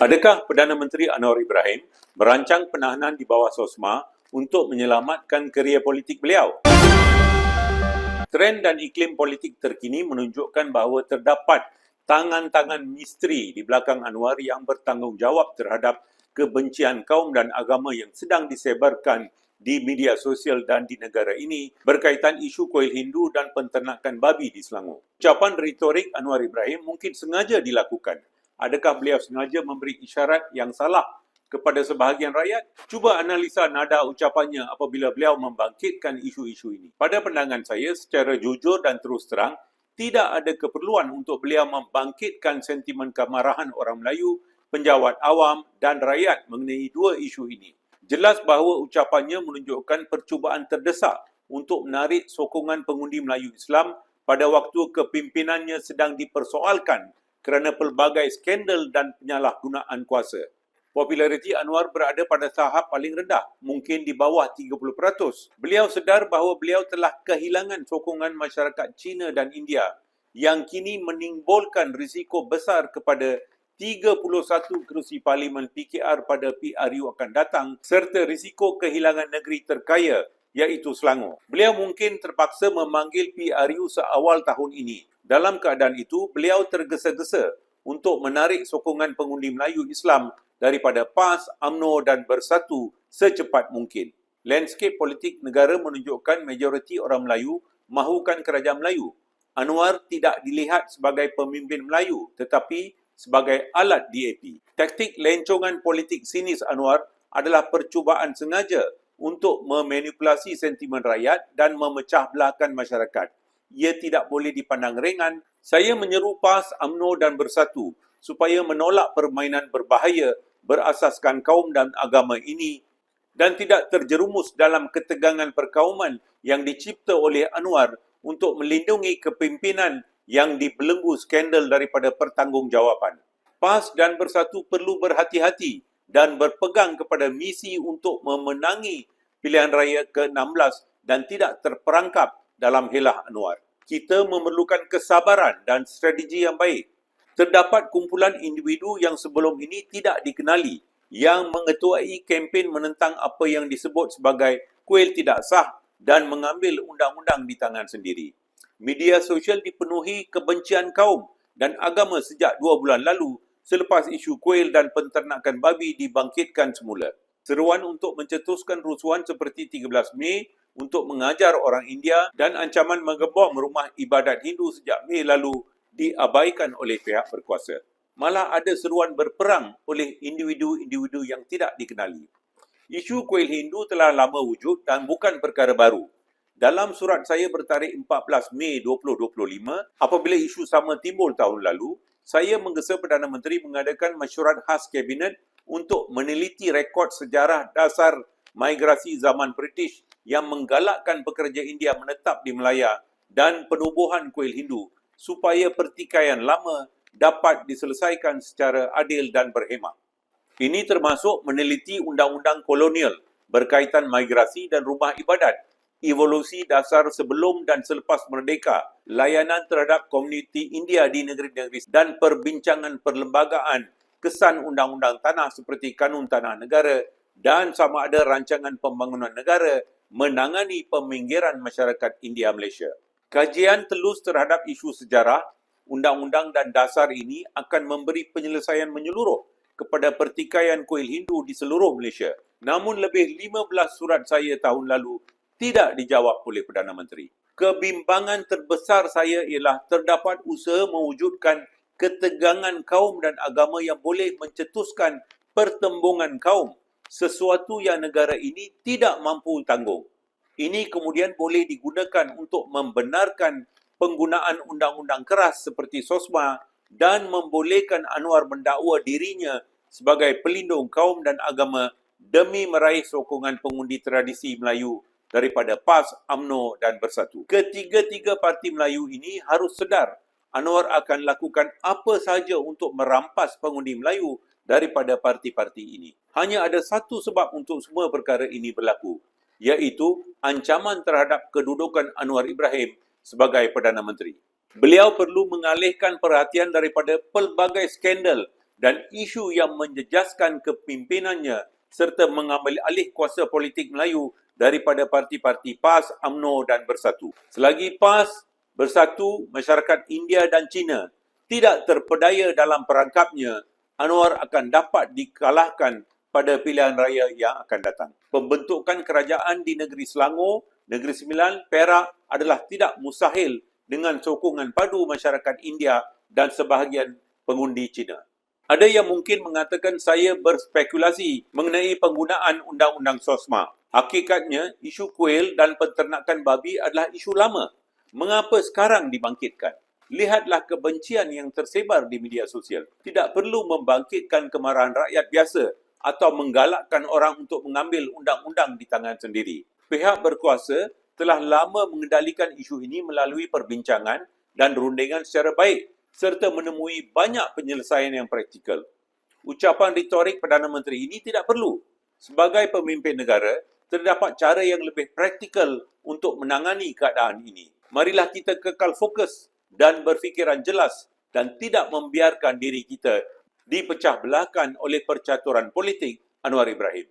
Adakah Perdana Menteri Anwar Ibrahim merancang penahanan di bawah SOSMA untuk menyelamatkan kerjaya politik beliau? Trend dan iklim politik terkini menunjukkan bahawa terdapat tangan-tangan misteri di belakang Anwar yang bertanggungjawab terhadap kebencian kaum dan agama yang sedang disebarkan di media sosial dan di negara ini berkaitan isu kuil Hindu dan penternakan babi di Selangor. Ucapan retorik Anwar Ibrahim mungkin sengaja dilakukan. Adakah beliau sengaja memberi isyarat yang salah kepada sebahagian rakyat? Cuba analisa nada ucapannya apabila beliau membangkitkan isu-isu ini. Pada pandangan saya, secara jujur dan terus terang, tidak ada keperluan untuk beliau membangkitkan sentimen kemarahan orang Melayu, penjawat awam dan rakyat mengenai dua isu ini. Jelas bahawa ucapannya menunjukkan percubaan terdesak untuk menarik sokongan pengundi Melayu Islam pada waktu kepimpinannya sedang dipersoalkan kerana pelbagai skandal dan penyalahgunaan kuasa. Populariti Anwar berada pada tahap paling rendah, mungkin di bawah 30%. Beliau sedar bahawa beliau telah kehilangan sokongan masyarakat Cina dan India yang kini menimbulkan risiko besar kepada 31 kerusi Parlimen PKR pada PRU akan datang serta risiko kehilangan negeri terkaya iaitu Selangor. Beliau mungkin terpaksa memanggil PRU seawal tahun ini. Dalam keadaan itu, beliau tergesa-gesa untuk menarik sokongan pengundi Melayu Islam daripada PAS, UMNO dan Bersatu secepat mungkin. Landscape politik negara menunjukkan majoriti orang Melayu mahukan kerajaan Melayu. Anwar tidak dilihat sebagai pemimpin Melayu tetapi sebagai alat DAP. Taktik lencongan politik sinis Anwar adalah percubaan sengaja untuk memanipulasi sentimen rakyat dan memecah belahkan masyarakat. Ia tidak boleh dipandang ringan. Saya menyeru PAS, UMNO dan Bersatu supaya menolak permainan berbahaya berasaskan kaum dan agama ini dan tidak terjerumus dalam ketegangan perkauman yang dicipta oleh Anwar untuk melindungi kepimpinan yang dibelenggu skandal daripada pertanggungjawaban. PAS dan Bersatu perlu berhati-hati dan berpegang kepada misi untuk memenangi pilihan raya ke-16 dan tidak terperangkap dalam helah Anwar. Kita memerlukan kesabaran dan strategi yang baik. Terdapat kumpulan individu yang sebelum ini tidak dikenali yang mengetuai kempen menentang apa yang disebut sebagai kuil tidak sah dan mengambil undang-undang di tangan sendiri. Media sosial dipenuhi kebencian kaum dan agama sejak 2 bulan lalu selepas isu kuil dan penternakan babi dibangkitkan semula. Seruan untuk mencetuskan rusuhan seperti 13 Mei untuk mengajar orang India dan ancaman mengebom rumah ibadat Hindu sejak Mei lalu diabaikan oleh pihak berkuasa. Malah ada seruan berperang oleh individu-individu yang tidak dikenali. Isu kuil Hindu telah lama wujud dan bukan perkara baru. Dalam surat saya bertarikh 14 Mei 2025, apabila isu sama timbul tahun lalu, saya menggesa Perdana Menteri mengadakan mesyuarat khas Kabinet untuk meneliti rekod sejarah dasar migrasi zaman British yang menggalakkan pekerja India menetap di Melaya dan penubuhan kuil Hindu supaya pertikaian lama dapat diselesaikan secara adil dan berhemah. Ini termasuk meneliti undang-undang kolonial berkaitan migrasi dan rumah ibadat, evolusi dasar sebelum dan selepas merdeka, layanan terhadap komuniti India di negeri-negeri dan perbincangan perlembagaan kesan undang-undang tanah seperti Kanun Tanah Negara dan sama ada rancangan pembangunan negara menangani peminggiran masyarakat India Malaysia. Kajian telus terhadap isu sejarah, undang-undang dan dasar ini akan memberi penyelesaian menyeluruh kepada pertikaian kuil Hindu di seluruh Malaysia. Namun lebih 15 surat saya tahun lalu tidak dijawab oleh Perdana Menteri. Kebimbangan terbesar saya ialah terdapat usaha mewujudkan ketegangan kaum dan agama yang boleh mencetuskan pertembungan kaum, sesuatu yang negara ini tidak mampu tanggung. Ini kemudian boleh digunakan untuk membenarkan penggunaan undang-undang keras seperti SOSMA dan membolehkan Anwar mendakwa dirinya sebagai pelindung kaum dan agama demi meraih sokongan pengundi tradisi Melayu daripada PAS, UMNO dan Bersatu. Ketiga-tiga parti Melayu ini harus sedar Anwar akan lakukan apa sahaja untuk merampas pengundi Melayu daripada parti-parti ini. Hanya ada satu sebab untuk semua perkara ini berlaku, iaitu ancaman terhadap kedudukan Anwar Ibrahim sebagai Perdana Menteri. Beliau perlu mengalihkan perhatian daripada pelbagai skandal dan isu yang menjejaskan kepimimpinannya serta mengambil alih kuasa politik Melayu daripada parti-parti PAS, UMNO dan Bersatu. Selagi PAS, Bersatu, masyarakat India dan China tidak terpedaya dalam perangkapnya, Anwar akan dapat dikalahkan pada pilihan raya yang akan datang. Pembentukan kerajaan di negeri Selangor, Negeri Sembilan, Perak adalah tidak mustahil dengan sokongan padu masyarakat India dan sebahagian pengundi Cina. Ada yang mungkin mengatakan saya berspekulasi mengenai penggunaan Undang-Undang SOSMA. Hakikatnya, isu kuil dan penternakan babi adalah isu lama. Mengapa sekarang dibangkitkan? Lihatlah kebencian yang tersebar di media sosial. Tidak perlu membangkitkan kemarahan rakyat biasa atau menggalakkan orang untuk mengambil undang-undang di tangan sendiri. Pihak berkuasa telah lama mengendalikan isu ini melalui perbincangan dan rundingan secara baik serta menemui banyak penyelesaian yang praktikal. Ucapan retorik Perdana Menteri ini tidak perlu. Sebagai pemimpin negara, terdapat cara yang lebih praktikal untuk menangani keadaan ini. Marilah kita kekal fokus dan berfikiran jelas dan tidak membiarkan diri kita dipecah belahkan oleh percaturan politik Anwar Ibrahim.